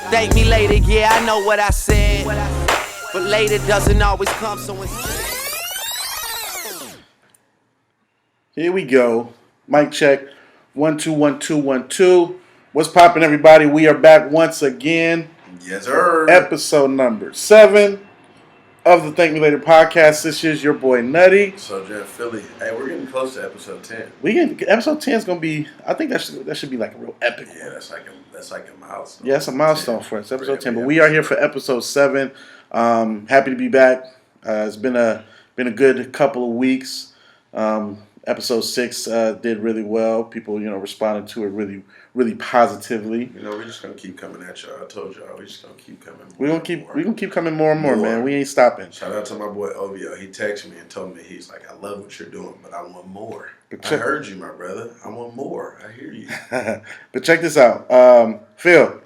Thank me later, yeah, I know what I said. But later doesn't always come, so instead. Here we go. Mic check. 1 2 1 2 1 2. What's poppin', everybody? We are back once again. Yes, sir. Episode number 7 of the Thank Me Later podcast. This is your boy Nutty. So, Jeff Philly. Hey, we're getting close to episode 10. Episode 10 is gonna be. I think that should be like a real epic one. Yeah, that's like a milestone. Yeah, it's a milestone for us. Episode 10. But we are here for episode 7. Happy to be back. It's been a good couple of weeks. Episode 6 did really well. People, responded to it really positively. We're just gonna keep coming at y'all. I told y'all, we're just gonna keep coming. We're gonna keep coming more and more, man. We ain't stopping. Shout out to my boy Ovio. He texted me and told me, he's like, I love what you're doing, but I want more. I heard you, my brother. I want more. I hear you. But check this out, Phil.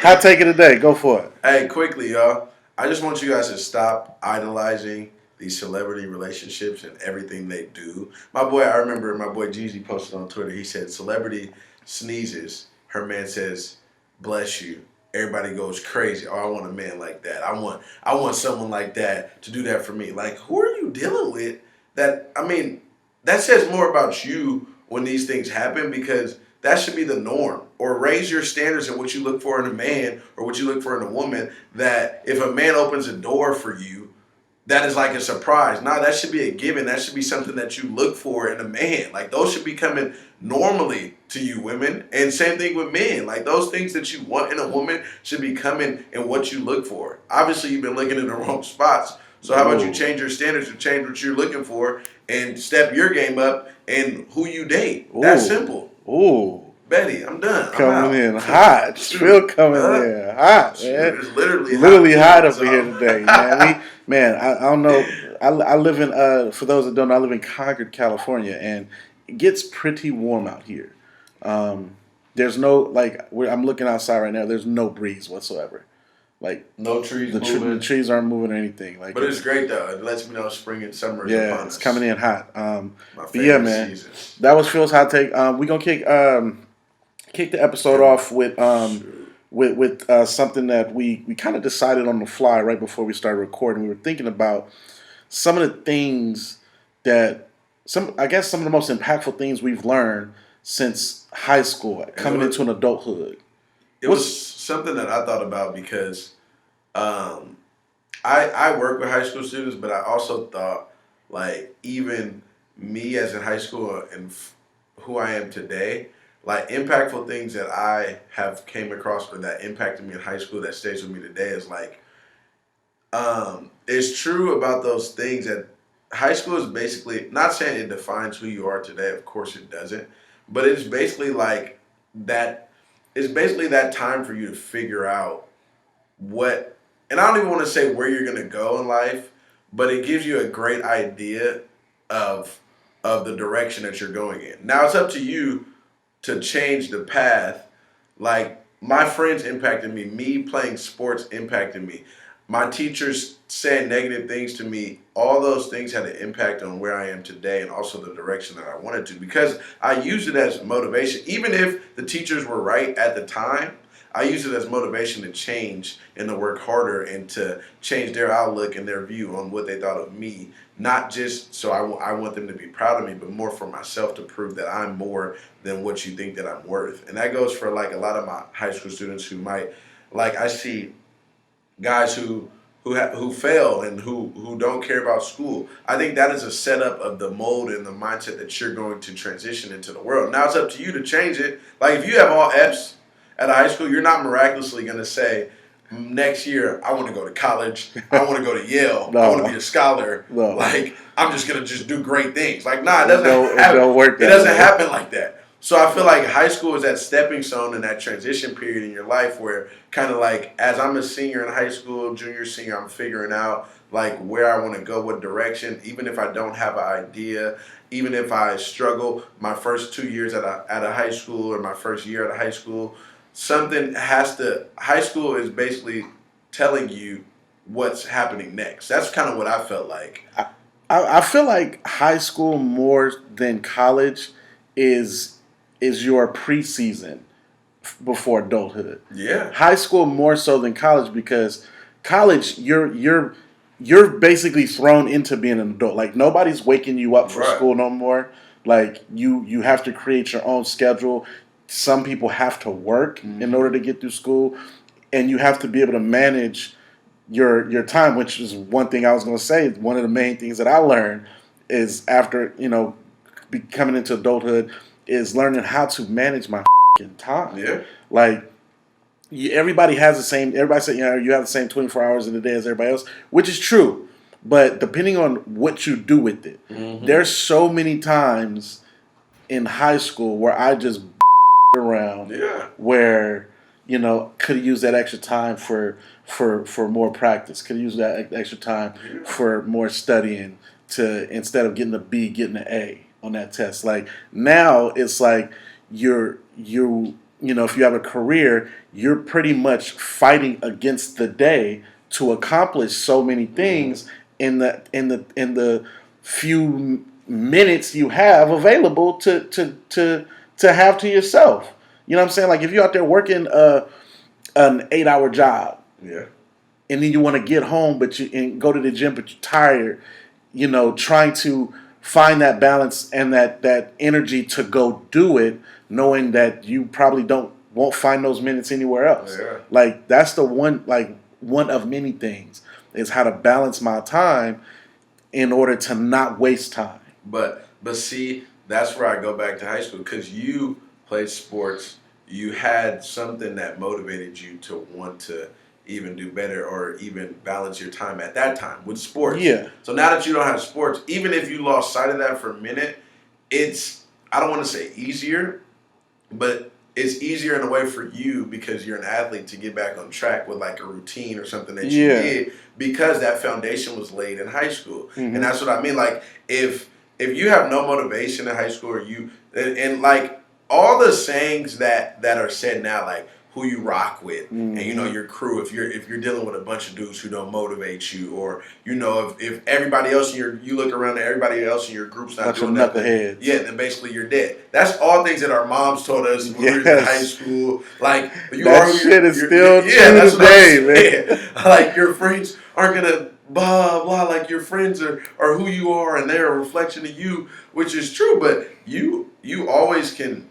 Hot take of the day. Go for it. Hey, quickly, y'all. I just want you guys to stop idolizing these celebrity relationships and everything they do. I remember my boy Jeezy posted on Twitter. He said, celebrity sneezes. Her man says, bless you. Everybody goes crazy. Oh, I want a man like that. I want someone like that to do that for me. Like, who are you dealing with? That says more about you when these things happen, because that should be the norm. Or raise your standards in what you look for in a man or what you look for in a woman, that if a man opens a door for you, that is like a surprise. Nah, that should be a given. That should be something that you look for in a man. Like, those should be coming normally to you, women. And same thing with men. Like, those things that you want in a woman should be coming in what you look for. Obviously, you've been looking in the wrong spots. So how about you change your standards and change what you're looking for and step your game up and who you date? That's simple. Ooh. Betty, I'm done. Coming in hot. Still coming in hot, man. It's literally hot up here today, man. I don't know. I live in, for those that don't know, I live in Concord, California, and it gets pretty warm out here. There's no, I'm looking outside right now, there's no breeze whatsoever. Like, no trees moving. The trees aren't moving or anything. Like, but it's great, though. It lets me know spring and summer is upon us. It's coming in hot. My favorite season. That was Phil's hot take. We're going to kick the episode off with something that we kind of decided on the fly right before we started recording. We were thinking about some of the things that some of the most impactful things we've learned since high school, coming into an adulthood. It was something that I thought about because I work with high school students, but I also thought, like, even me as in high school and who I am today, like, impactful things that I have came across or that impacted me in high school that stays with me today is like, it's true about those things that high school is basically, not saying it defines who you are today, of course it doesn't, but it's basically like that, it's basically that time for you to figure out what, and I don't even want to say where you're going to go in life, but it gives you a great idea of the direction that you're going in. Now it's up to you to change the path. Like, my friends impacted me. Me playing sports impacted me. My teachers saying negative things to me. All those things had an impact on where I am today and also the direction that I wanted to, because I used it as motivation. Even if the teachers were right at the time, I used it as motivation to change and to work harder and to change their outlook and their view on what they thought of me. Not just so I want them to be proud of me, but more for myself to prove that I'm more than what you think that I'm worth. And that goes for, like, a lot of my high school students who might, like, I see guys who fail and who don't care about school. I think that is a setup of the mold and the mindset that you're going to transition into the world. Now it's up to you to change it. Like, if you have all F's at a high school, you're not miraculously going to say, next year, I want to go to college. I want to go to Yale. I want to be a scholar. No. Like, I'm just going to do great things. Like, nah, it doesn't happen. It don't work that It doesn't way. happen like that. So I feel like high school is that stepping stone and that transition period in your life where, kind of like, as I'm a senior in high school, junior, senior, I'm figuring out, like, where I want to go, what direction, even if I don't have an idea, even if I struggle my first 2 years at a high school or my first year at a high school, high school is basically telling you what's happening next. That's kind of what I felt like. I feel like high school more than college is your preseason before adulthood. Yeah. High school more so than college, because college you're basically thrown into being an adult. Like nobody's waking you up for Right. school no more. Like you have to create your own schedule. Some people have to work in order to get through school, and you have to be able to manage your time, which is one thing I was going to say. One of the main things that I learned is after coming into adulthood is learning how to manage my time. Yeah. Like everybody has the same. Everybody said you have the same 24 hours in a day as everybody else, which is true. But depending on what you do with it, there's so many times in high school where I just around, Yeah. where could have used that extra time for more practice. Could have used that extra time for more studying, to instead of getting a B, getting an A on that test. Like now it's like if you have a career, you're pretty much fighting against the day to accomplish so many things in the few minutes you have available to have to yourself. You know what I'm saying? Like if you're out there working an 8-hour job, Yeah. and then you want to get home and go to the gym, but you're tired, trying to find that balance and that energy to go do it, knowing that you probably won't find those minutes anywhere else. Yeah. Like that's the one of many things is how to balance my time in order to not waste time. But see, that's where I go back to high school, because you played sports, you had something that motivated you to want to even do better or even balance your time at that time with sports. Yeah. So now that you don't have sports, even if you lost sight of that for a minute, it's, I don't want to say easier, but it's easier in a way for you because you're an athlete to get back on track with like a routine or something that you did, because that foundation was laid in high school. And that's what I mean. Like if you have no motivation in high school, or and like all the sayings that are said now, like who you rock with, and your crew, if you're dealing with a bunch of dudes who don't motivate you, or if everybody else you look around and everybody else in your group's not doing nothing, then basically you're dead. That's all things that our moms told us when we were in high school. Like that shit is still true today, man. Like your friends aren't gonna blah blah. Like your friends are who you are, and they're a reflection of you, which is true. But you always can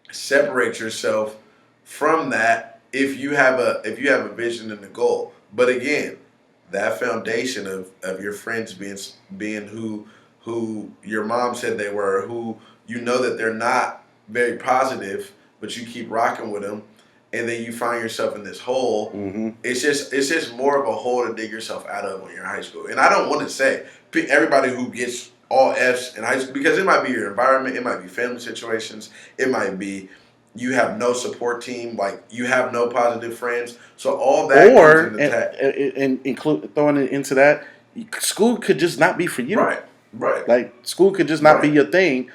separate yourself from that if you have a vision and a goal. But again, that foundation of your friends being who your mom said they were, who that they're not very positive, but you keep rocking with them, and then you find yourself in this hole. It's just more of a hole to dig yourself out of when you're in high school. And I don't want to say everybody who gets all F's in high school, because it might be your environment, it might be family situations, it might be you have no support team, like you have no positive friends. So all that include throwing it into that, school could just not be for you. Right. Like school could just not be your thing,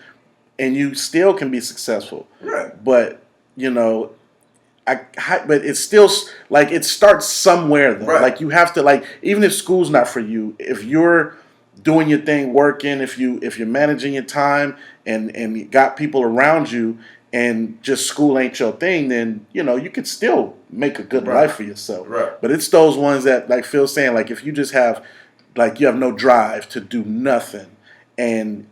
and you still can be successful. Right. But but it's still like it starts somewhere though. Right. Like you have to, like, even if school's not for you, if you're doing your thing, working, if you're managing your time and you got people around you, and just school ain't your thing, then you could still make a good life for yourself. Right. But it's those ones that, like Phil's saying, like if you just have, like, you have no drive to do nothing, and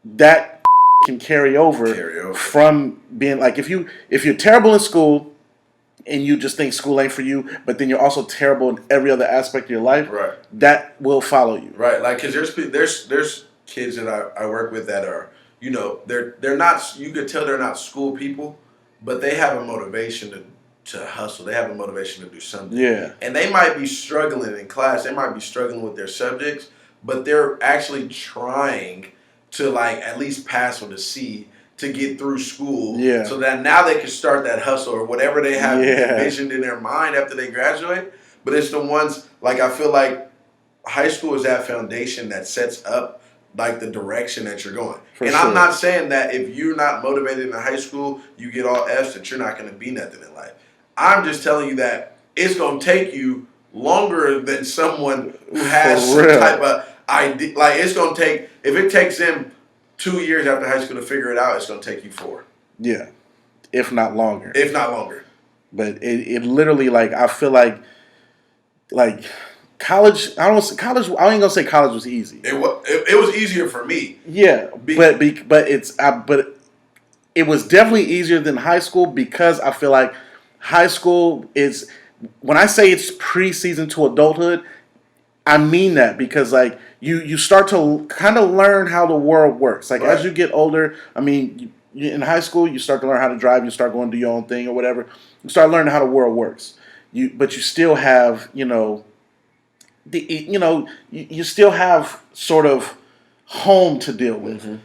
that can carry over from being like, if you're terrible in school and you just think school ain't for you, but then you're also terrible in every other aspect of your life, that will follow you. Right. Like, because there's kids that I work with that are, they're not, you could tell they're not school people, but they have a motivation to hustle. They have a motivation to do something. Yeah. And they might be struggling in class. They might be struggling with their subjects, but they're actually trying to, like, at least pass with a C to get through school. Yeah. So that now they can start that hustle or whatever they have envisioned in their mind after they graduate. But it's the ones, like, I feel like high school is that foundation that sets up, like, the direction that you're going. I'm not saying that if you're not motivated in high school, you get all F's, that you're not going to be nothing in life. I'm just telling you that it's going to take you longer than someone who has some type of idea. Like, it's going to take, if it takes them 2 years after high school to figure it out, it's going to take you 4. Yeah. if not longer. If not longer. But it literally, like, I feel like college. I ain't gonna say college was easy. It was easier for me. Yeah, but it was definitely easier than high school because I feel like high school is, when I say it's preseason to adulthood, I mean that because like you start to kind of learn how the world works. Like Right. as you get older, I mean, in high school you start to learn how to drive. You start going to do your own thing or whatever. You start learning how the world works. But you still have you still have sort of home to deal with. Mm-hmm.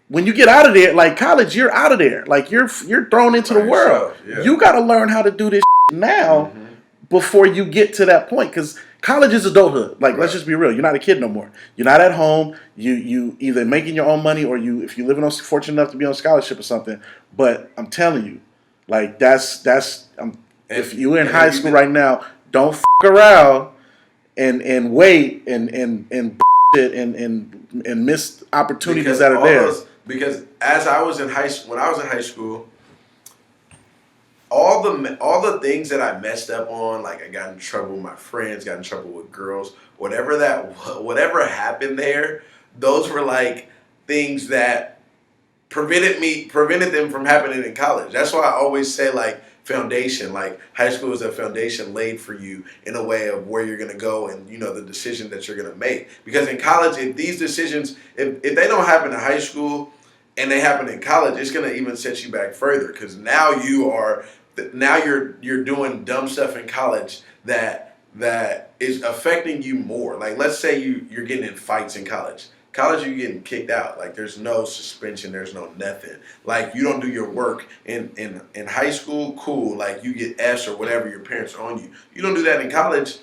When you get out of there, like college, you're out of there. Like you're thrown into the world. Yeah. You got to learn how to do this now Mm-hmm. before you get to that point. Because college is adulthood. Like let's Right. just be real. You're not a kid no more. You're not at home. You either making your own money or if you living on fortunate enough to be on scholarship or something. But I'm telling you, like that's if you're in high school right now, don't f around and wait and shit and miss opportunities Because that are there. Because as I was in when I was in high school, all the things that I messed up on, like I got in trouble with my friends, got in trouble with girls, whatever happened there, those were like things that prevented them from happening in college. That's why I always say like foundation, like high school is a foundation laid for you in a way of where you're going to go and the decision that you're going to make. Because in college, if these decisions, if they don't happen in high school and they happen in college, it's going to even set you back further because now you're doing dumb stuff in college that is affecting you more. Like let's say you're getting in fights in college. College, you're getting kicked out. Like there's no suspension, there's no nothing. Like you don't do your work in high school, cool. Like you get F's or whatever your parents are on you. You don't do that in college.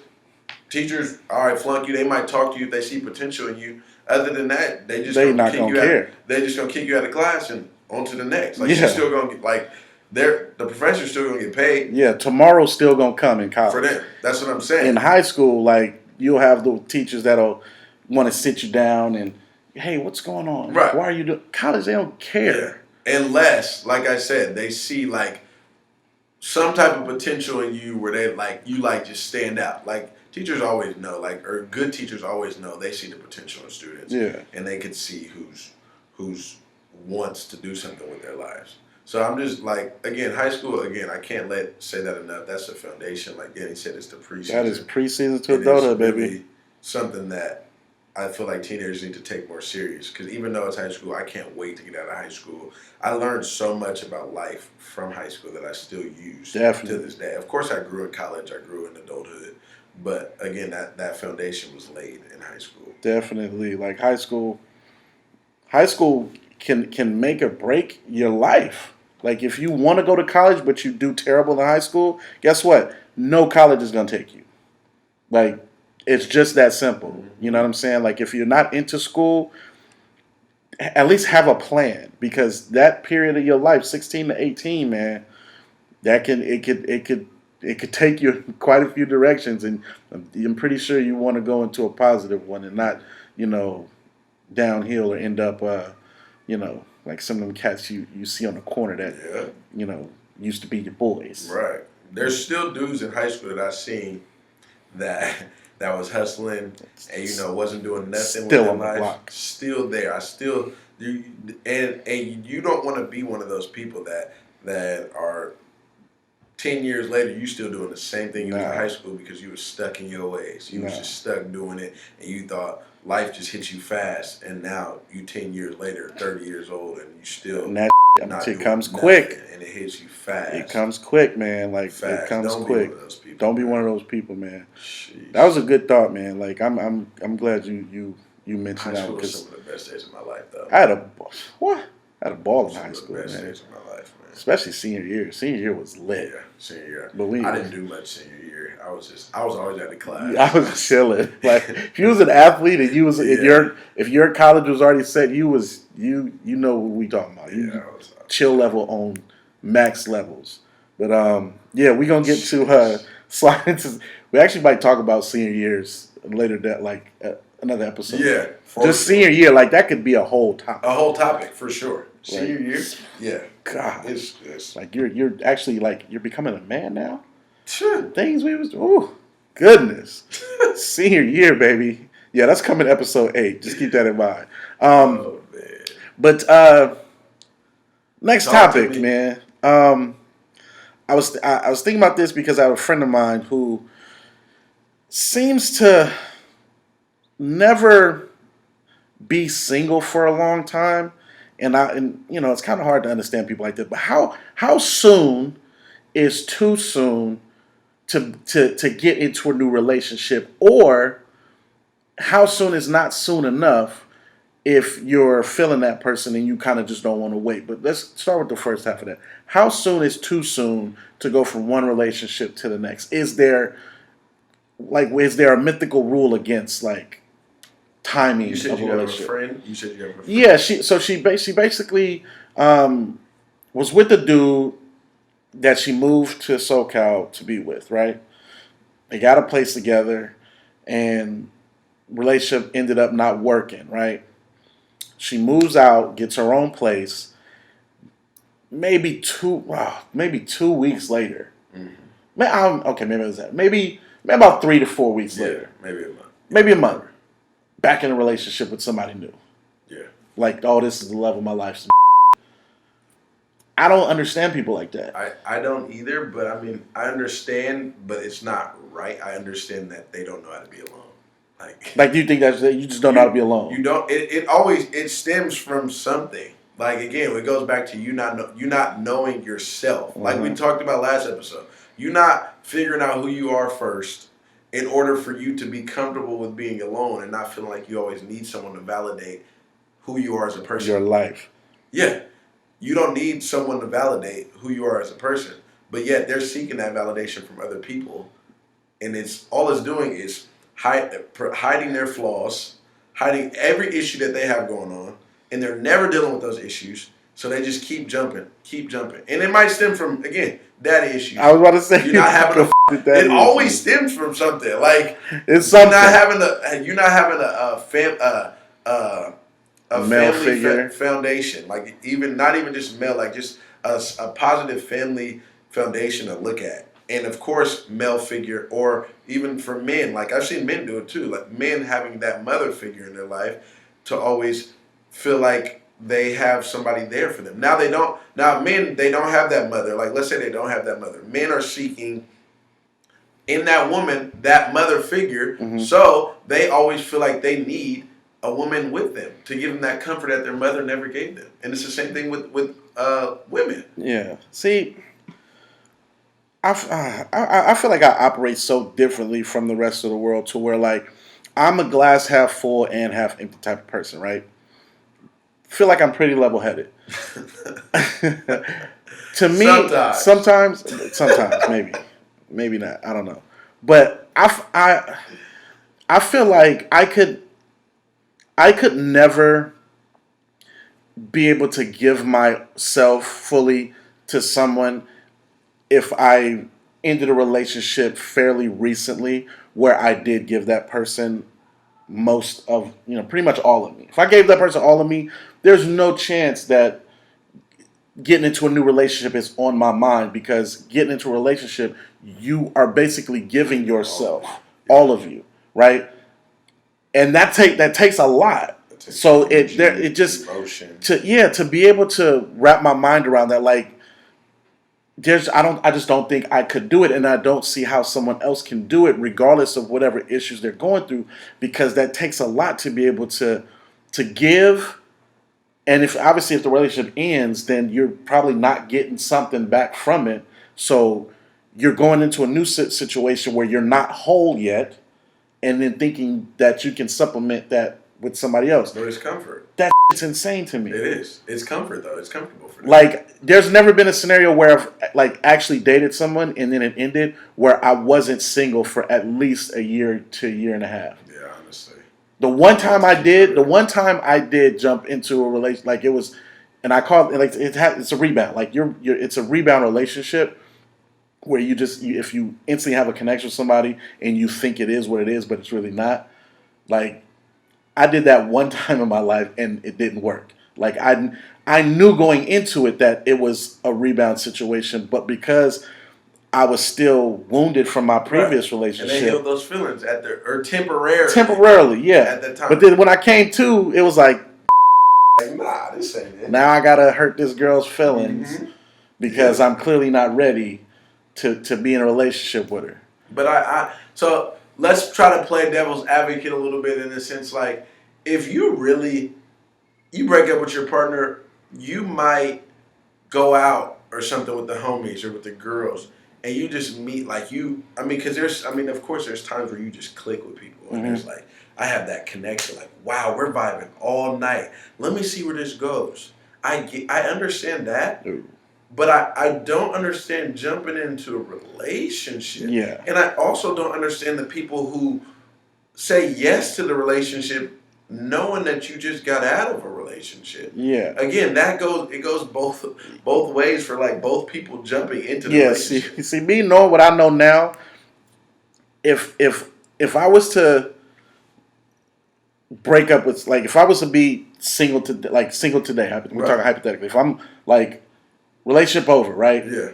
Teachers, all right, flunk you. They might talk to you if they see potential in you. Other than that, they not gonna care. They just gonna kick you out of class and on to the next. Like you're still gonna get the professor's still gonna get paid. Yeah, tomorrow's still gonna come in college. For them. That's what I'm saying. In high school, like you'll have the teachers that'll want to sit you down and, hey, what's going on? Right. Why are you doing college? They don't care. Yeah. Unless, like I said, they see like some type of potential in you where they you just stand out. Like teachers always know, or good teachers always know they see the potential in students. Yeah. And they can see who's wants to do something with their lives. So I'm just again, high school, I can't say that enough. That's the foundation. Like Danny said, it's the preseason. That is preseason to adulthood, baby. Really something that I feel like teenagers need to take more serious because even though it's high school, I can't wait to get out of high school. I learned so much about life from high school that I still use to this day. Of course, I grew in college, I grew in adulthood, but again, that foundation was laid in high school. Definitely, like high school can make or break your life. Like if you want to go to college but you do terrible in high school, guess what? No college is gonna take you. Like it's just that simple. You know what I'm saying? Like if you're not into school, at least have a plan because that period of your life, 16 to 18, man, it could take you quite a few directions, and I'm pretty sure you want to go into a positive one and not, downhill or end up, like some of them cats you see on the corner that, used to be your boys. Right. There's still dudes in high school that I've seen that was hustling and wasn't doing nothing Still with on their the life. block. Still there. And you don't want to be one of those people that are 10 years later you still doing the same thing you was in high school because you were stuck in your ways. You was just stuck doing it and you thought life just hit you fast and now you 10 years later, 30 years old and you still and that it comes quick. And it hits you fast. It comes quick, man. Like fast. It comes Don't quick. Be one of those people, Don't be one of those people, man. Sheesh. That was a good thought, man. Like I'm glad you mentioned that because some of the best days of my life, though. I had a ball in high school, man. Best man. days of my life, man. Especially senior year. Senior year was lit. Yeah, senior year. But I didn't do much senior year. I was always out of class. I was chilling. Like if you was an athlete and you was if your college was already set, you know what we talking about. You chill level on max levels. But we gonna get to slide into. We actually might talk about senior years later. Another episode. Yeah, just senior year, like that could be a whole topic. A whole topic for sure. Senior year, yeah. God, It's like you're actually like you're becoming a man now. sure. Things we was goodness. Senior year, baby. Yeah, that's coming episode 8. Just keep that in mind. Oh man. But next Talk to topic, me. man. I was thinking about this because I have a friend of mine who seems to never be single for a long time, and you know it's kind of hard to understand people like that. But how soon is too soon to get into a new relationship, or how soon is not soon enough if you're feeling that person and you kind of just don't want to wait. But let's start with the first half of that. How soon is too soon to go from one relationship to the next? Is there a mythical rule against like timing You said of a you have a relationship? friend. You said you have a friend. Yeah, she basically was with the dude that she moved to SoCal to be with, right? They got a place together, and relationship ended up not working, right? She moves out, gets her own place. Maybe 2 weeks later. Okay, maybe it was that. Maybe about 3 to 4 weeks Yeah, later. maybe a month. Maybe a month. Back in a relationship with somebody new. Yeah. Like, oh, this is the love of my life. I don't understand people like that. I don't either, but I mean, I understand, but it's not right. I understand that they don't know how to be alone. Like, do you think that you just don't know how to be alone? You don't. It stems from something. Like again, it goes back to you not knowing yourself. Like we talked about last episode. You not figuring out who you are first in order for you to be comfortable with being alone and not feeling like you always need someone to validate who you are as a person. Your life. Yeah. You don't need someone to validate who you are as a person. But yet they're seeking that validation from other people. And it's doing is hiding their flaws, hiding every issue that they have going on, and they're never dealing with those issues. So they just keep jumping. And it might stem from, again, daddy issues. I was about to say You're not having it always stems from something. Like it's something. You're not having a male family figure foundation, like not even just male, like just a positive family foundation to look at. And of course, male figure, or even for men, like I've seen men do it too, like men having that mother figure in their life to always feel like they have somebody there for them. Now men, they don't have that mother. Like let's say they don't have that mother. Men are seeking in that woman that mother figure, so they always feel like they need a woman with them to give them that comfort that their mother never gave them. And it's the same thing with women. Yeah. See, I feel like I operate so differently from the rest of the world to where like I'm a glass half full and half empty type of person, right? Feel like I'm pretty level headed. To me, sometimes maybe not. I don't know, but I feel like I could never be able to give myself fully to someone if I ended a relationship fairly recently where I did give that person most of, pretty much all of me. If I gave that person all of me, there's no chance that getting into a new relationship is on my mind, because getting into a relationship, you are basically giving yourself, all of you, right? And that takes a lot. So it just emotion. to be able to wrap my mind around that, like I just don't think I could do it, and I don't see how someone else can do it regardless of whatever issues they're going through, because that takes a lot to be able to give. And if the relationship ends, then you're probably not getting something back from it. So you're going into a new situation where you're not whole yet, and then thinking that you can supplement that with somebody else. But it's comfort. It's insane to me. It is. It's comfort though. It's comfortable for them. Like, there's never been a scenario where I've like actually dated someone and then it ended where I wasn't single for at least a year to a year and a half. Yeah, honestly. The one time I did jump into a relation, like it was, and I call it like it's a rebound. Like it's a rebound relationship where if you instantly have a connection with somebody and you think it is what it is, but it's really not. Like, I did that one time in my life and it didn't work. Like I knew going into it that it was a rebound situation, but because I was still wounded from my previous And they relationship. healed those feelings or temporarily. Temporarily, yeah. At the time. But then when I came to, it was like nah, this ain't it. now I gotta hurt this girl's feelings because I'm clearly not ready to be in a relationship with her. But so let's try to play devil's advocate a little bit in the sense like if you break up with your partner, you might go out or something with the homies or with the girls, and you just meet because of course there's times where you just click with people and there's like I have that connection like wow we're vibing all night. Let me see where this goes. I understand that. Ooh. But I don't understand jumping into a relationship. Yeah. And I also don't understand the people who say yes to the relationship knowing that you just got out of a relationship. Yeah. Again, it goes both ways for like both people jumping into the relationship. See me knowing what I know now, if I was to break up with if I was to be single today, we're talking hypothetically. If I'm like relationship over, right? Yeah.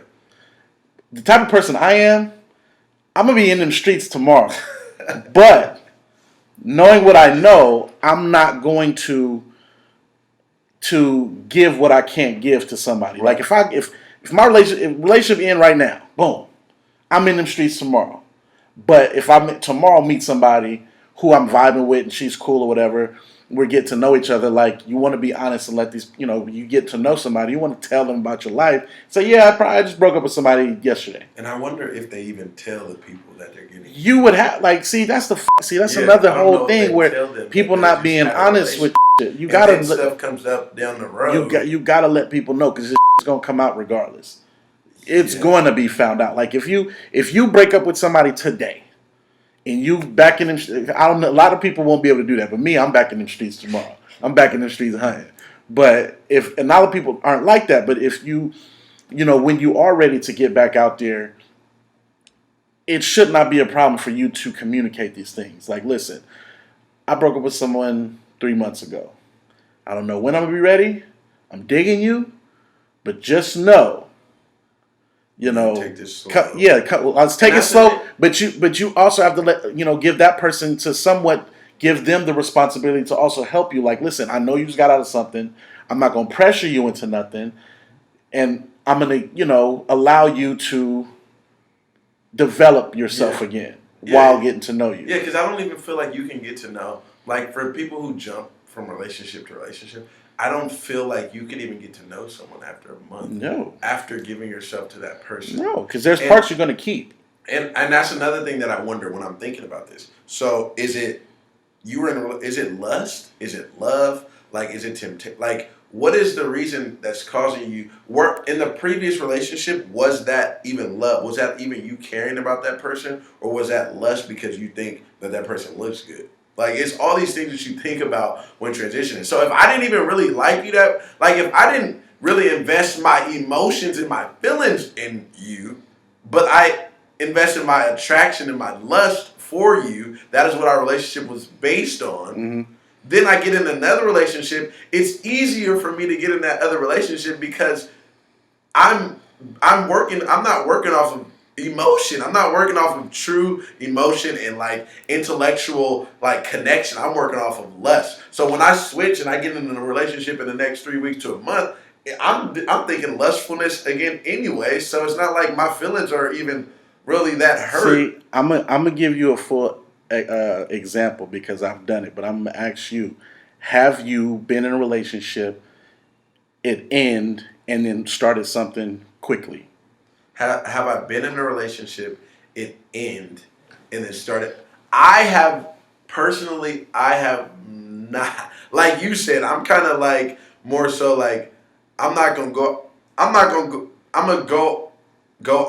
The type of person I am, I'm gonna be in them streets tomorrow. But knowing what I know, I'm not going to give what I can't give to somebody. Right. Like if my relationship end right now, boom, I'm in them streets tomorrow. But if I tomorrow meet somebody who I'm vibing with and she's cool or whatever, we get to know each other. Like you want to be honest and let these, you get to know somebody. You want to tell them about your life. Say, yeah, I just broke up with somebody yesterday. And I wonder if they even tell the people that they're getting. You would have that's another whole thing where people not being honest with shit. You gotta stuff comes up down the road. You gotta let people know because it's gonna come out regardless. It's going to be found out. Like if you break up with somebody today. And you back in them, I don't know. A lot of people won't be able to do that, but me, I'm back in them streets tomorrow. I'm back in them streets hunting. But and a lot of people aren't like that. But if when you are ready to get back out there, it should not be a problem for you to communicate these things. Like, listen, I broke up with someone 3 months ago. I don't know when I'm gonna be ready. I'm digging you, but just know. Take this slow. Let's take it slow. But you also have to let give that person to somewhat give them the responsibility to also help you. Like, listen, I know you just got out of something. I'm not gonna pressure you into nothing, and I'm gonna allow you to develop yourself again while getting to know you. Yeah, because I don't even feel like you can get to know. Like for people who jump from relationship to relationship. I don't feel like you can even get to know someone after a month. No. After giving yourself to that person. No, because there's parts you're going to keep. And that's another thing that I wonder when I'm thinking about this. So is it lust? Is it love? Like is it temptation? Like what is the reason that's causing you work in the previous relationship? Was that even love? Was that even you caring about that person, or was that lust because you think that person looks good? Like, it's all these things that you think about when transitioning. So if I didn't even really like you, if I didn't really invest my emotions and my feelings in you, but I invested my attraction and my lust for you, that is what our relationship was based on. Mm-hmm. Then I get in another relationship. It's easier for me to get in that other relationship because I'm not working off of emotion. I'm not working off of true emotion and like intellectual like connection. I'm working off of lust. So when I switch and I get into a relationship in the next 3 weeks to a month, I'm thinking lustfulness again anyway. So it's not like my feelings are even really that hurt. See, I'm gonna give you a full example because I've done it, but I'm gonna ask you: have you been in a relationship, it end, and then started something quickly? Have I been in a relationship, it end, and then started? I have not. Like you said, I'm kind of like more so like I'm gonna go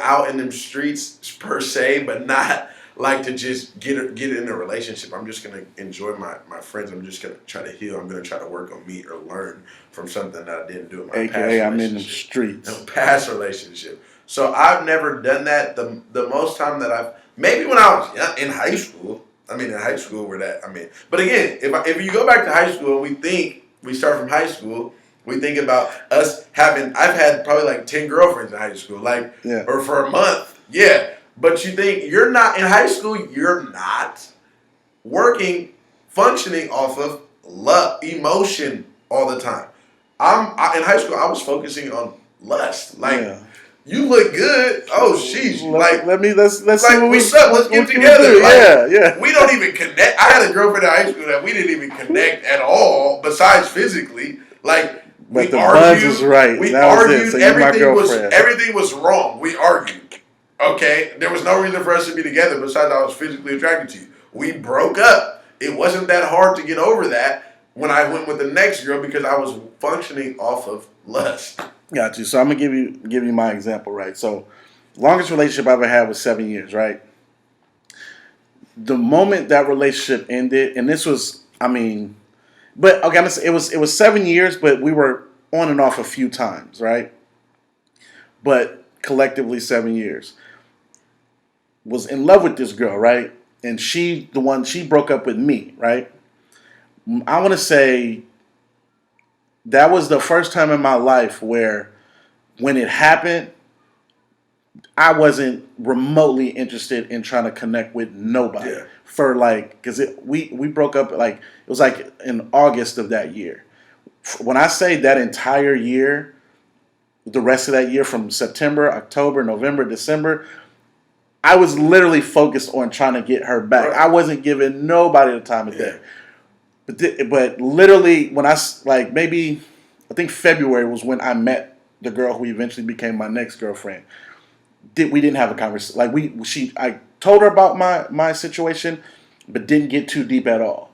out in them streets per se, but not like to just get in a relationship. I'm just gonna enjoy my friends. I'm just gonna try to heal. I'm gonna try to work on me or learn from something that I didn't do in my past relationship. I'm in the streets. Past relationship. So I've never done that. The most time that maybe when I was in high school. I mean, in high school but again, if you go back to high school and we start from high school, We think about us having. I've had probably like 10 girlfriends in high school, like Yeah. or for a month. Yeah, but you think you're not in high school. You're not working, functioning off of love, emotion all the time. In high school. I was focusing on lust. Like Yeah. you look good. Oh, sheesh. Like let's see like, what what's up? Let's get together. do. Like, Yeah. we don't even connect. I had a girlfriend in high school that we didn't even connect at all, besides physically. Like, But we the argued. buzz was right. We That was it. argued. So you my girlfriend. Everything was wrong. We argued. Okay, there was no reason for us to be together besides I was physically attracted to you. We broke up. It wasn't that hard to get over that when I went with the next girl because I was functioning off of lust. Got you. So I'm gonna give you my example, right? So, longest relationship I ever had was 7 years, right? The moment that relationship ended, and this was, I mean, but okay, it was 7 years, but we were on and off a few times, right? But collectively 7 years. Was in love with this girl, right? And she broke up with me, right? I want to say that was the first time in my life where when it happened, I wasn't remotely interested in trying to connect with nobody Yeah. for like, because we broke up like, it was like in August of that year. When I say that entire year, the rest of that year from September, October, November, December, I was literally focused on trying to get her back. Right. I wasn't giving nobody the time of day. Yeah. But literally, when I like maybe I think February was when I met the girl who eventually became my next girlfriend. We didn't have a conversation. Like I told her about my situation, but didn't get too deep at all.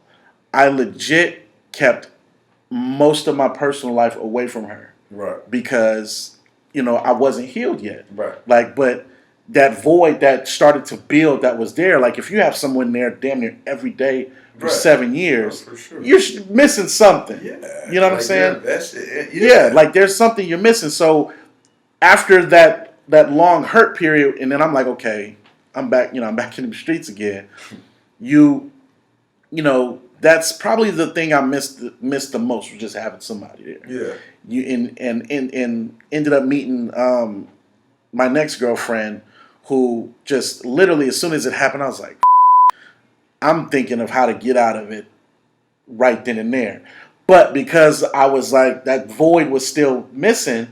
I legit kept most of my personal life away from her, Right. because I wasn't healed yet. Right. Like, but that void that started to build that was there. Like, if you have someone there damn near every day for Right. 7 years, For sure. you're missing something. Yeah. You know what I'm saying? Yeah. Like there's something you're missing. So after that long hurt period, and then I'm like, okay, I'm back. I'm back in the streets again. That's probably the thing I missed the most, was just having somebody there. Yeah. You and ended up meeting my next girlfriend, who just literally as soon as it happened, I was like, I'm thinking of how to get out of it right then and there. But because I was like, that void was still missing,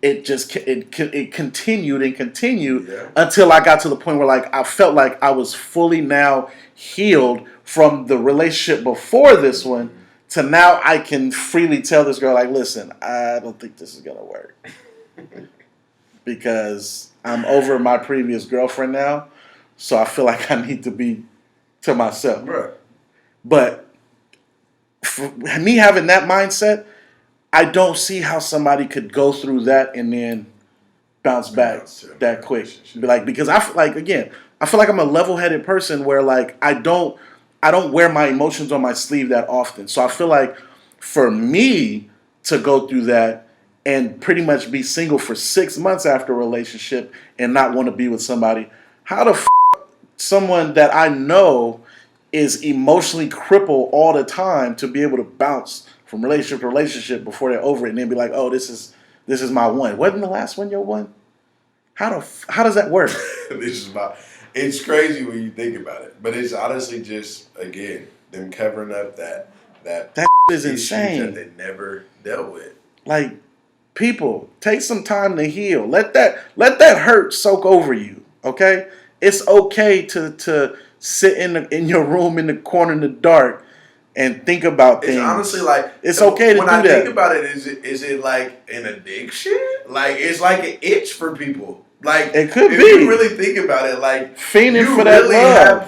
it continued and continued until I got to the point where like I felt like I was fully now healed from the relationship before this one to now I can freely tell this girl, like, listen, I don't think this is gonna work. Because I'm over my previous girlfriend now, so I feel like I need to be to myself. Right. But for me having that mindset, I don't see how somebody could go through that and then bounce back that quick. Because I feel like I'm a level-headed person where like I don't wear my emotions on my sleeve that often. So I feel like for me to go through that and pretty much be single for 6 months after a relationship and not want to be with somebody, how the someone that I know is emotionally crippled all the time to be able to bounce from relationship to relationship before they're over it and then be like, oh, this is my one. Wasn't the last one your one? How does that work? It's crazy when you think about it, but it's honestly just, again, them covering up that is insane that they never dealt with. Like, people, take some time to heal. Let that hurt soak over you. Okay, it's okay to sit in your room in the corner in the dark and think about things. It's honestly like, it's okay to do that. When I think about it, is it like an addiction? Like, it's like an itch for people. Like, it could if be. you really think about it, like, fiending you for that really love. have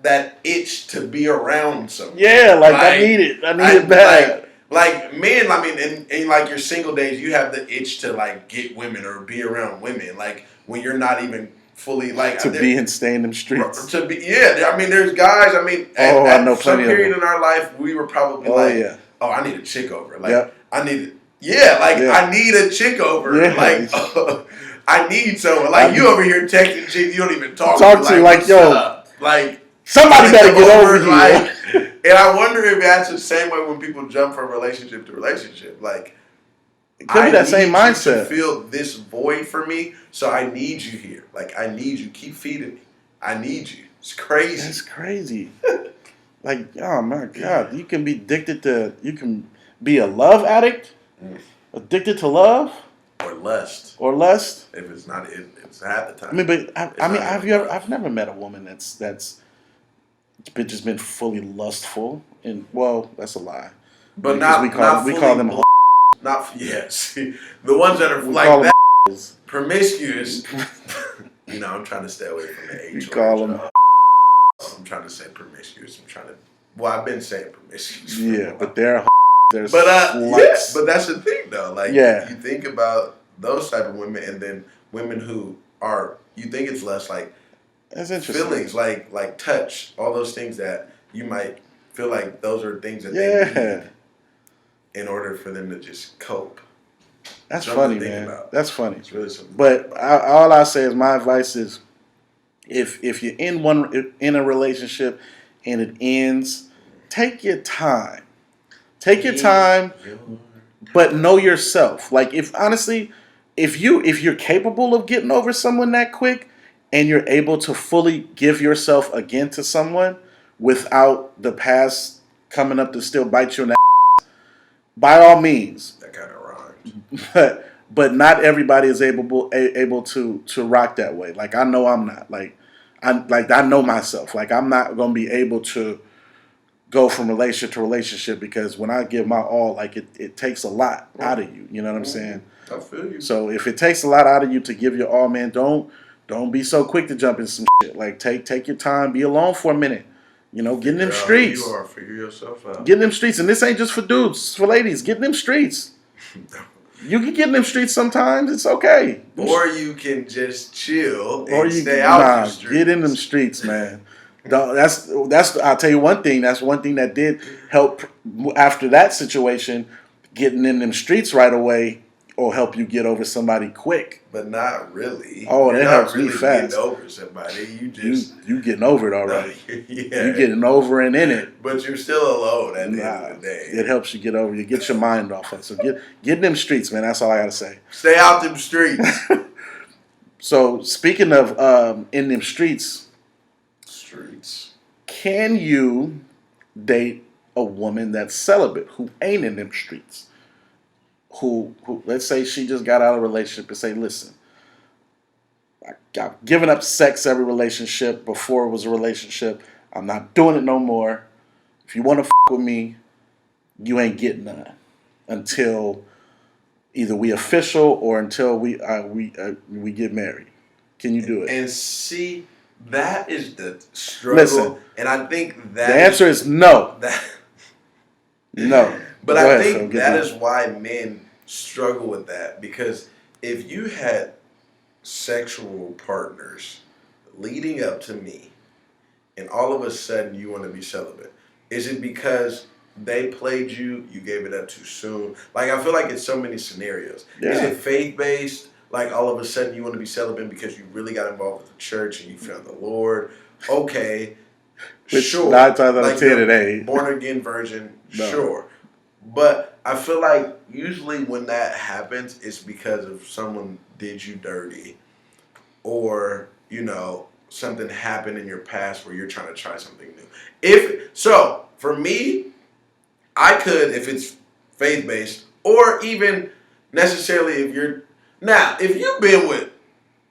that itch to be around someone. Yeah, like I need it. I need it bad. Like men, I mean, in like your single days, you have the itch to like get women or be around women. Like when you're not even fully like to be and stay in them streets. To be, yeah. I mean, there's guys. I mean, I know some plenty period of them. in our life, we were probably oh, I need a chick over. Like I need, I need a chick over. Yeah. Like I need someone. Like you over here texting chicks, you don't even talk to. Like yo, up? Like somebody better get over here. Like, and I wonder if that's the same way when people jump from relationship to relationship. Like It could be that same need you mindset. to fill this void for me, so I need you here. Like, I need you. Keep feeding me. I need you. It's crazy. That's crazy. Like, oh my God, you can be addicted to. You can be a love addict, addicted to love Or lust. or lust. If it's not, it's half the time. I mean, but I mean, not even love. I've never met a woman that's just been fully lustful, and well, that's a lie. But Because not we fully call them not yes. The ones that are we like call them that promiscuous. You know, I'm trying to stay away from the H. we call them I'm trying to say promiscuous. Well, I've been saying promiscuous. yeah, but they're But sluts. yeah, but that's the thing though. Like, Yeah. you think about those type of women, and then women who are, you think it's less like That's interesting. feelings, like touch, all those things that you might feel like those are things that Yeah. they need in order for them to just cope. That's Something funny, to think man. about. That's funny. It's really something. But all I say is my advice is, if you're in a relationship and it ends, take your time. Take your time, but know yourself. Like, if you're capable of getting over someone that quick, and you're able to fully give yourself again to someone without the past coming up to still bite you in the ass, by all means. That kind of rhymes. But not everybody is able to rock that way. Like, I know I'm not. I know myself. Like, I'm not gonna be able to go from relationship to relationship, because when I give my all, like, it takes a lot out of you. You know what I'm saying? I feel you. So if it takes a lot out of you to give your all, man, don't be so quick to jump in some shit. Like, take your time, be alone for a minute. You know, get in them streets. You are, figure yourself out. Get in them streets, and this ain't just for dudes, it's for ladies. Get in them streets. You can get in them streets sometimes. It's okay. Or you can just chill and Or you stay out nah, the streets. get in them streets, man. That's I'll tell you one thing. That's one thing that did help after that situation. Getting in them streets right away will help you get over somebody quick. But not really. Oh, You're that not helps really me fast. Getting over somebody. You just You getting over it already. yeah. You getting over and in it. But you're still alone at the Nah, end of the day. it helps you get over. You get your mind off it. So get in them streets, man. That's all I gotta say. Stay out them streets. So speaking of in them streets, can you date a woman that's celibate who ain't in them streets? Who let's say she just got out of a relationship and say, listen, I've given up sex every relationship before it was a relationship. I'm not doing it no more. If you want to with me, you ain't getting none until either we official or until we get married. Can you do it? And see, that is the struggle. Listen, and I think that the answer is no. No. But Go I ahead, think Phil, get that me. is why men struggle with that, because if you had sexual partners leading up to me and all of a sudden you want to be celibate, is it because they played you gave it up too soon? Like, I feel like it's so many scenarios. Yeah. Is it faith-based? Like, all of a sudden you want to be celibate because you really got involved with the church and you found the Lord? Okay, Which sure. 9 times out of Like 10 the it ain't. born-again version, No. sure. But I feel like usually when that happens, it's because of someone did you dirty, or, you know, something happened in your past where you're trying to try something new. So, for me, I could, if it's faith-based, or even necessarily if you've been with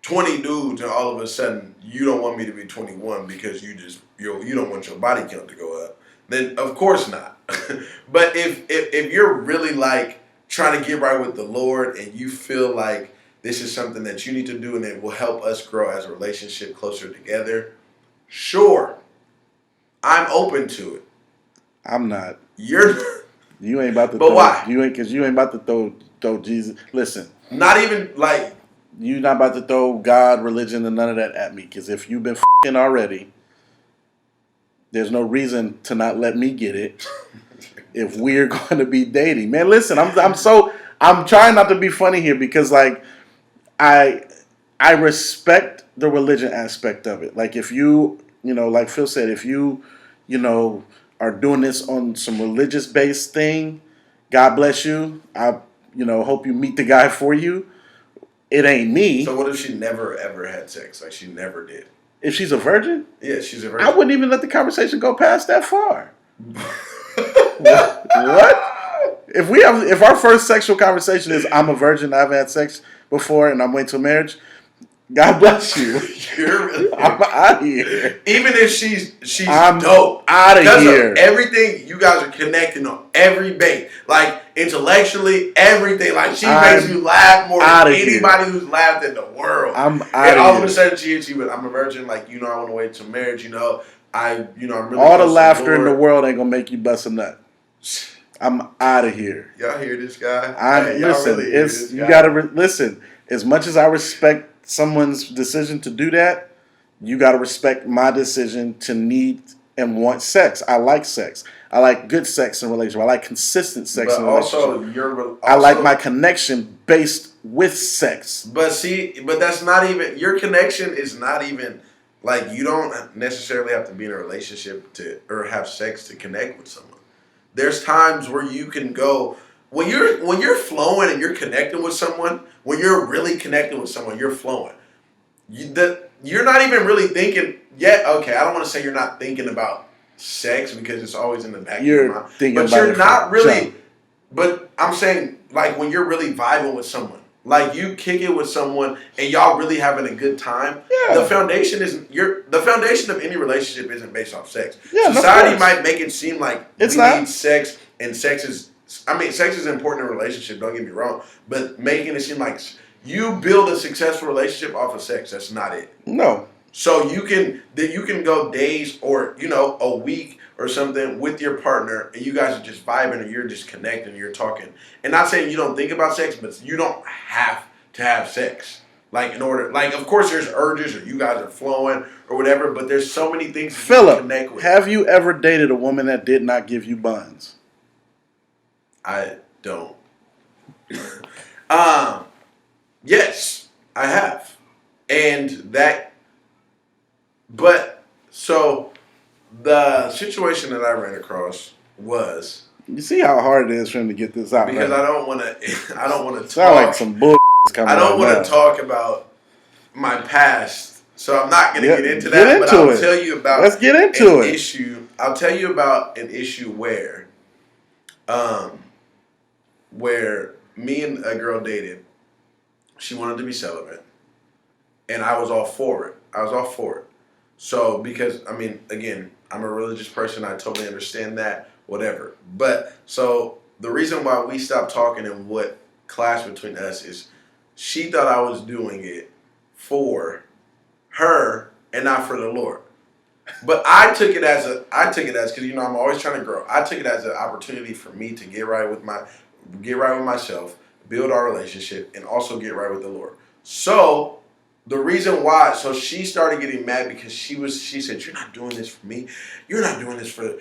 20 dudes and all of a sudden you don't want me to be 21 because you don't want your body count to go up, then of course not. But if you're really like trying to get right with the Lord and you feel like this is something that you need to do and it will help us grow as a relationship closer together, sure, I'm open to it. I'm not. You ain't about to But throw, why? You ain't, because you ain't about to throw Jesus. Listen, not even like, you not about to throw God, religion, and none of that at me. Because if you've been f***ing already, there's no reason to not let me get it. If we're going to be dating, man, listen, I'm trying not to be funny here, because like I respect the religion aspect of it. Like, if you like Phil said, if you are doing this on some religious based thing, God bless you. hope you meet the guy for you. It ain't me. So what if she never ever had sex? Like she never did. If she's a virgin, Yeah, she's a I virgin. wouldn't even let the conversation go past that far. What? If our first sexual conversation is I'm a virgin, I haven't had sex before, and I'm waiting till marriage, God bless you. You're really I'm out of here. Even if she's I'm dope. out of Because here. of everything, you guys are connecting on every base. Like intellectually, everything. Like she makes you laugh more than anybody who's laughed in the world. I'm out and of all here. of a sudden she hits you with, I'm a virgin, like, I want to wait till marriage, I'm really all the close to laughter in the Lord. world ain't gonna make you bust a nut. I'm out of here. Y'all hear this guy? Listen, really hear this you guy? gotta listen. As much as I respect someone's decision to do that, you gotta respect my decision to need and want sex. I like sex. I like good sex in a relationship. I like consistent sex in a relationship. I like my connection based with sex. But that's not even, your connection is not even, like, you don't necessarily have to be in a relationship or have sex to connect with someone. There's times where you can go, when you're flowing and you're connecting with someone, when you're really connecting with someone, you're flowing. You're not even really thinking yet. Okay, I don't want to say you're not thinking about sex because it's always in the back of your mind. But you're not really. But I'm saying, like, when you're really vibing with someone, like you kick it with someone and y'all really having a good time. Yeah. The foundation of any relationship isn't based off sex. Yeah, Society might make it seem like it's we not. need sex, and sex is important in a relationship. Don't get me wrong, but making it seem like you build a successful relationship off of sex, that's not it. No. So you can go days or a week or something with your partner, and you guys are just vibing, and you're just connecting, you're talking. And not saying you don't think about sex, but you don't have to have sex. Like of course there's urges, or you guys are flowing or whatever, but there's so many things that you can connect with. Have you ever dated a woman that did not give you buns? I don't. Yes, I have. So the situation that I ran across was. You see how hard it is for him to get this out. Because right? I don't want to Sound like some bull coming I don't want to talk about my past, so I'm not going to get into that. But I'll tell you about. Let's get into it. Issue. I'll tell you about an issue where me and a girl dated. She wanted to be celibate, and I was all for it. So because again, I'm a religious person. I totally understand that. Whatever. But so the reason why we stopped talking and what clashed between us is she thought I was doing it for her and not for the Lord. But I took it as because I'm always trying to grow. I took it as an opportunity for me to get right with myself, build our relationship, and also get right with the Lord. So the reason why, so she started getting mad because she said, "You're not doing this for me. You're not doing this for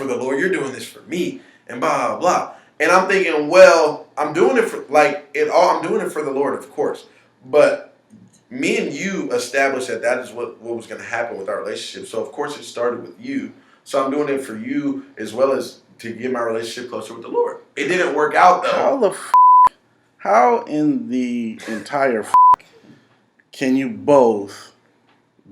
the Lord. You're doing this for me." And blah blah blah. And I'm thinking, well, I'm doing it for I'm doing it for the Lord, of course. But me and you established that is what was going to happen with our relationship. So of course it started with you. So I'm doing it for you as well as to get my relationship closer with the Lord. It didn't work out though. How in the entire can you both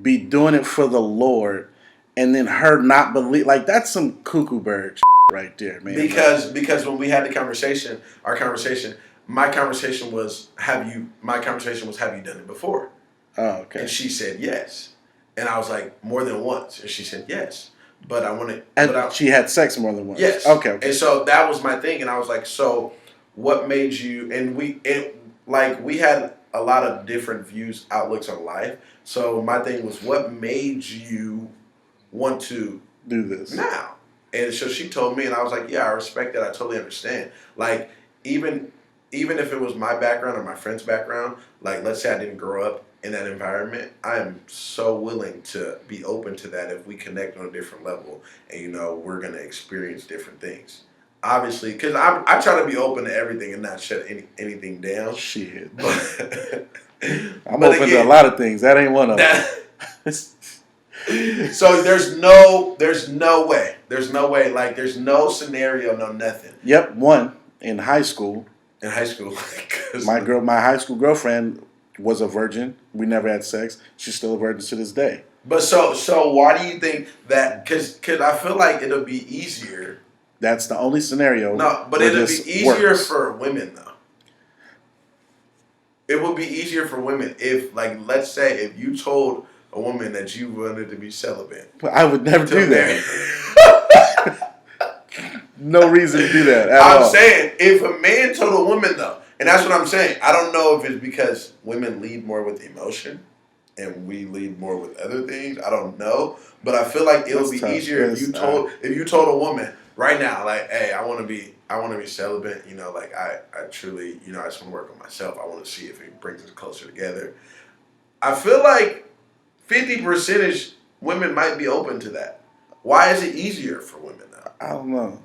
be doing it for the Lord and then her not believe? Like, that's some cuckoo bird right there, man. Because when we had the conversation, my conversation was, have you done it before? Oh, okay. And she said yes. And I was like, more than once. And she said yes. But I wanted. She had sex more than once. Yes. Okay. And so that was my thing. And I was like, so what made you? And we had a lot of different views, outlooks on life. So my thing was, what made you want to do this now? And so she told me, and I was like, yeah, I respect that. I totally understand. Like, even if it was my background or my friend's background, like, let's say I didn't grow up in that environment, I am so willing to be open to that if we connect on a different level and, we're going to experience different things. Obviously, because I try to be open to everything and not shut anything down. Shit. I'm open to a lot of things. That ain't one of them. So there's no way. Like, there's no scenario, no nothing. Yep, one. in high school. In high school, My high school girlfriend was a virgin. We never had sex. She's still a virgin to this day. But so why do you think that? Because I feel like it'll be easier. That's the only scenario. No, but it'll be easier for women though. It would be easier for women if, like, let's say, if you told a woman that you wanted to be celibate. But I would never do that. No reason to do that at all. I'm saying, if a man told a woman, though, and that's what I'm saying, I don't know if it's because women lead more with emotion and we lead more with other things. I don't know. But I feel like it would be easier if you told a woman right now, like, hey, I want to be celibate, you know, like I truly, you know, I just want to work on myself. I want to see if it brings us closer together. I feel like 50% women might be open to that. Why is it easier for women now? I don't know.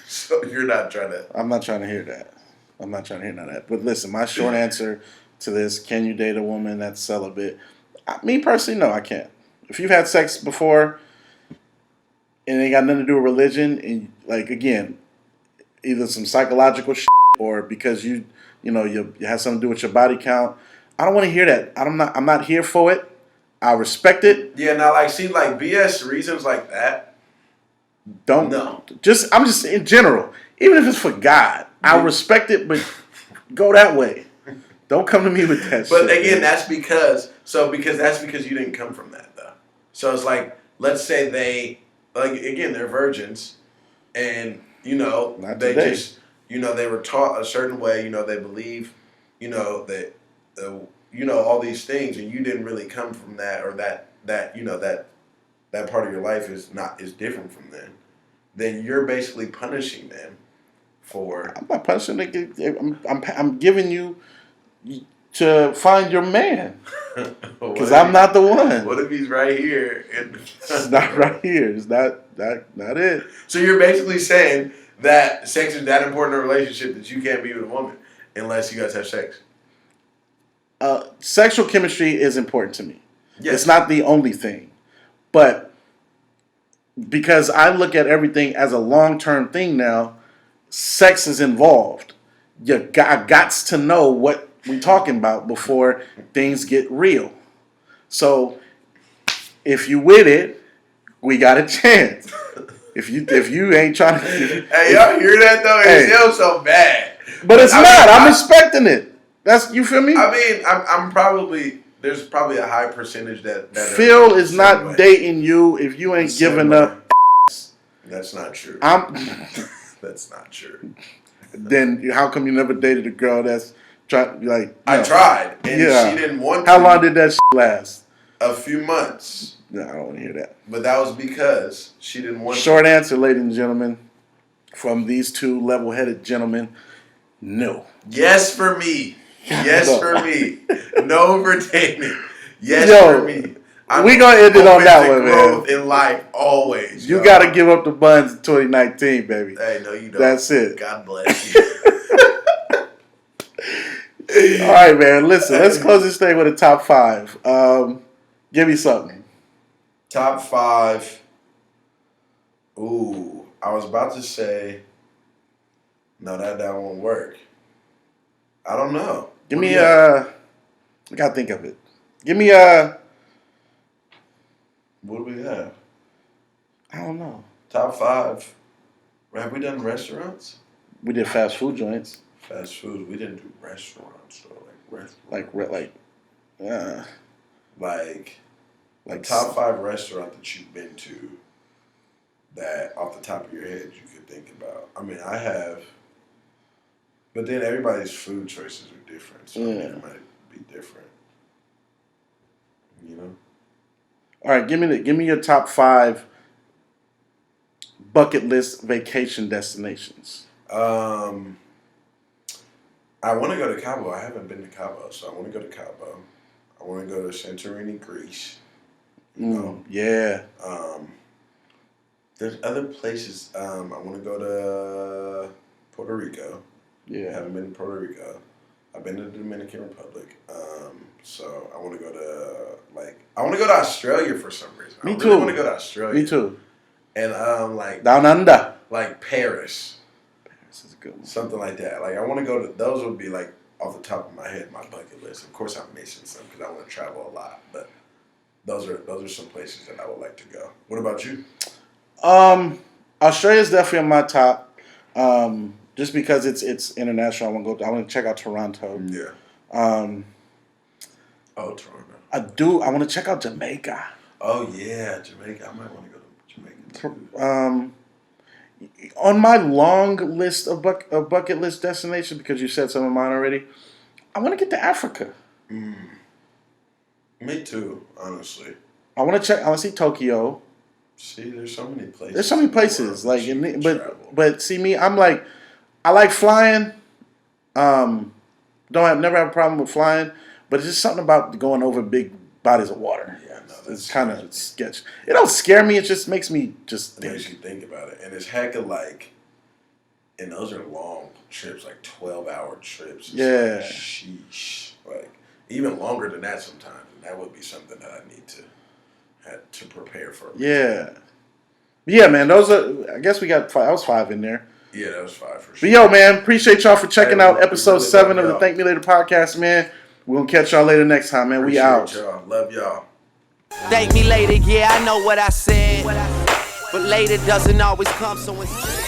So you're not trying to... I'm not trying to hear that. I'm not trying to hear none of that. But listen, my short answer to this, can you date a woman that's celibate? Me personally, no, I can't. If you've had sex before and it ain't got nothing to do with religion, and, like, again, either some psychological shit or because you have something to do with your body count, I don't want to hear that. I'm not here for it. I respect it. Yeah, now, like, see, like, BS reasons like that. I'm just in general. Even if it's for God, I'll respect it, but go that way. Don't come to me with that but shit. But again, man. that's because you didn't come from that, though. So it's like, let's say they're virgins, and, you know, they were taught a certain way, you know, they believe, you know, that, you know, all these things, and you didn't really come from that, or that you know, that part of your life is different from them, then you're basically punishing them for... I'm not punishing them. I'm giving you to find your man. Because I'm not the one. What if he's right here? It's not right here. It's not it. So you're basically saying that sex is that important in a relationship that you can't be with a woman unless you guys have sex? Sexual chemistry is important to me. Yes. It's not the only thing. But because I look at everything as a long-term thing now, sex is involved. I got to know what we're talking about before things get real. So if you with it, we got a chance. If you ain't trying to... Hey, y'all hear that, though? It sounds so bad. But it's not. I'm respecting it. You feel me? I mean, I'm probably... There's probably a high percentage that Phil is not dating you if you ain't giving up. That's not true. That's not true. Then how come you never dated a girl that's trying? Like, I tried, and she didn't want to. How long did that shit last? A few months. No, I don't want to hear that. But that was because she didn't want. Short answer, ladies and gentlemen, from these two level-headed gentlemen, no. Yes for me. Yes for me. No for dating. Yes for me. We gonna end it on that one, man. In life, always. You gotta give up the buns in 2019, baby. Hey, no, you don't. That's it. God bless you. All right, man. Listen, let's close this thing with a top 5. Give me something. Top 5. Ooh, I was about to say. No, that won't work. I don't know. Give me I gotta think of it. Give me what do we have? I don't know. Top 5. Have we done restaurants? We did fast food joints. Fast food. We didn't do restaurants though. Like top 5 restaurant that you've been to that off the top of your head you could think about. I mean, I have. But then everybody's food choices are different, so it might be different. You know. All right, give me your top 5 bucket list vacation destinations. I want to go to Cabo. I haven't been to Cabo, so I want to go to Cabo. I want to go to Santorini, Greece. You know. Yeah. There's other places. I want to go to Puerto Rico. Yeah. I haven't been to Puerto Rico. I've been to the Dominican Republic. So I want to go to Australia for some reason. Me I too. really want to go to Australia. Me too. And Down under. like Paris, This is a good one. something like that. Like I want to go to those. Would be like off the top of my head my bucket list. Of course, I'm missing some because I want to travel a lot, but those are some places that I would like to go. What about you? Australia's definitely on my top. Just because it's international. I want to check out Toronto. Yeah. Um, Oh, Toronto. I want to check out Jamaica. Oh yeah, Jamaica. I might want to go to Jamaica too. On my long list of bucket list destinations, because you said some of mine already, I want to get to Africa. Me too, honestly. I want to see Tokyo. See, there's so many places. There's so many places, like, you can travel. but see me, I'm like, I like flying. Never have a problem with flying, but it's just something about going over big bodies of water. Yeah, no, It's kind of sketch. It don't scare me. It just makes me just It makes you think about it, and it's heck of like, and those are long trips, like 12-hour trips. It's Yeah. like, sheesh, like even longer than that sometimes, and that would be something that I need to prepare for. Yeah, man. Those are. I guess we got five. That was 5 in there. Yeah, that was 5 for But sure. yo, man, appreciate y'all for checking Hey, out we episode really 7 of love the y'all. Thank Me Later podcast, man. We're gonna catch y'all later next time, man. We Appreciate out. y'all. Love y'all. Thank me later, yeah, I know what I said. But later doesn't always come, so instead.